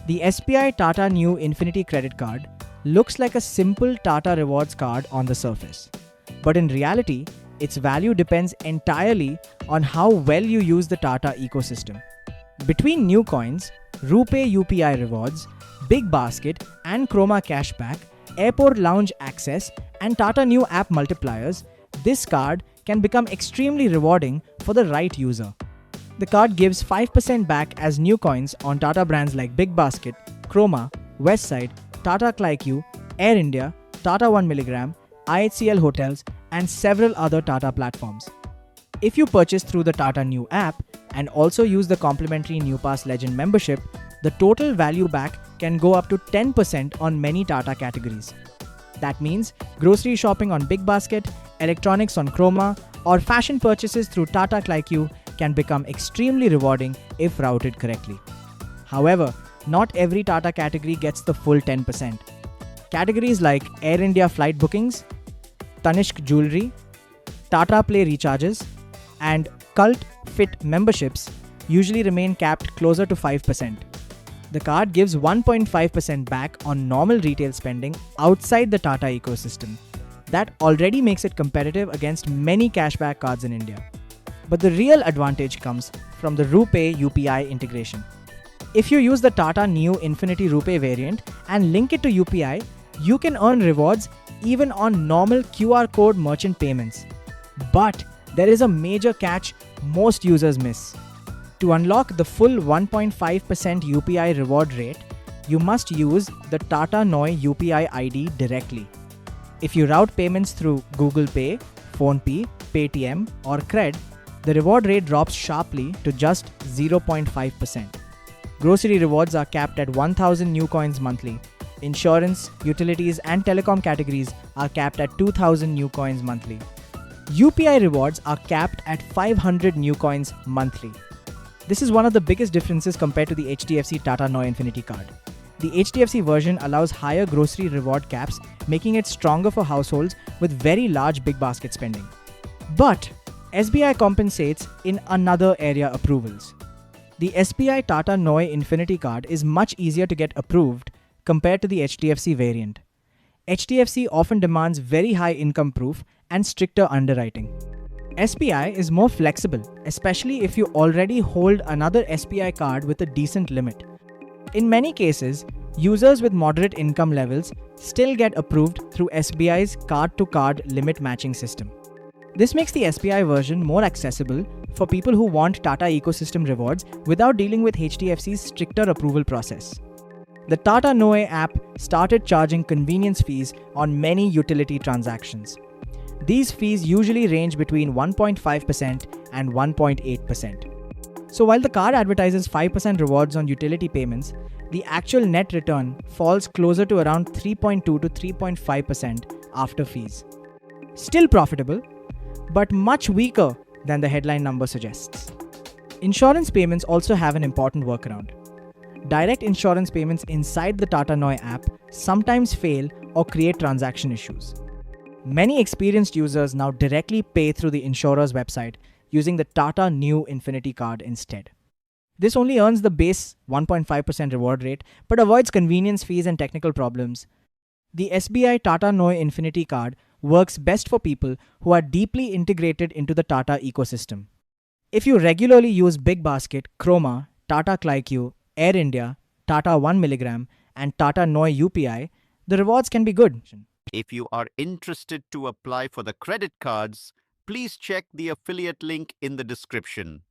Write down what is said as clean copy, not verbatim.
The SBI Tata Neu Infinity Credit Card looks like a simple Tata Rewards card on the surface. But in reality, its value depends entirely on how well you use the Tata ecosystem. Between new coins, RuPay UPI rewards, Big Basket and Chroma Cashback, Airport Lounge access, and Tata Neu app multipliers, this card can become extremely rewarding for the right user. The card gives 5% back as new coins on Tata brands like Big Basket, Chroma, Westside, Tata ClyQ, Air India, Tata 1mg, IHCL Hotels, and several other Tata platforms. If you purchase through the Tata Neu app and also use the complimentary NeuPass Legend membership, the total value back can go up to 10% on many Tata categories. That means grocery shopping on Big Basket, electronics on Chroma, or fashion purchases through Tata ClyQ can become extremely rewarding if routed correctly. However, not every Tata category gets the full 10%. Categories like Air India flight bookings, Tanishq jewelry, Tata Play recharges, and Cult Fit memberships usually remain capped closer to 5%. The card gives 1.5% back on normal retail spending outside the Tata ecosystem. That already makes it competitive against many cashback cards in India. But the real advantage comes from the RuPay UPI integration. If you use the Tata Neu Infinity RuPay variant and link it to UPI, you can earn rewards even on normal QR code merchant payments. But there is a major catch most users miss. To unlock the full 1.5% UPI reward rate, you must use the Tata Neu UPI ID directly. If you route payments through Google Pay, PhonePe, Paytm, or Cred, the reward rate drops sharply to just 0.5%. Grocery rewards are capped at 1,000 new coins monthly. Insurance, utilities, and telecom categories are capped at 2,000 new coins monthly. UPI rewards are capped at 500 new coins monthly. This is one of the biggest differences compared to the HDFC Tata Neu Infinity card. The HDFC version allows higher grocery reward caps, making it stronger for households with very large big basket spending. But SBI compensates in another area: approvals. The SBI Tata Neu Infinity card is much easier to get approved compared to the HDFC variant. HDFC often demands very high income proof and stricter underwriting. SBI is more flexible, especially if you already hold another SBI card with a decent limit. In many cases, users with moderate income levels still get approved through SBI's card-to-card limit matching system. This makes the SBI version more accessible for people who want Tata ecosystem rewards without dealing with HDFC's stricter approval process. The Tata Neu app started charging convenience fees on many utility transactions. These fees usually range between 1.5% and 1.8%. So while the card advertises 5% rewards on utility payments, the actual net return falls closer to around 3.2 to 3.5% after fees. Still profitable, but much weaker than the headline number suggests. Insurance payments also have an important workaround. Direct insurance payments inside the Tata Neu app sometimes fail or create transaction issues. Many experienced users now directly pay through the insurer's website using the Tata Neu Infinity card instead. This only earns the base 1.5% reward rate but avoids convenience fees and technical problems. The SBI Tata Neu Infinity card works best for people who are deeply integrated into the Tata ecosystem. If you regularly use Big Basket, Chroma, Tata ClyQ, Air India, Tata 1mg, and Tata Neu UPI, the rewards can be good. If you are interested to apply for the credit cards, please check the affiliate link in the description.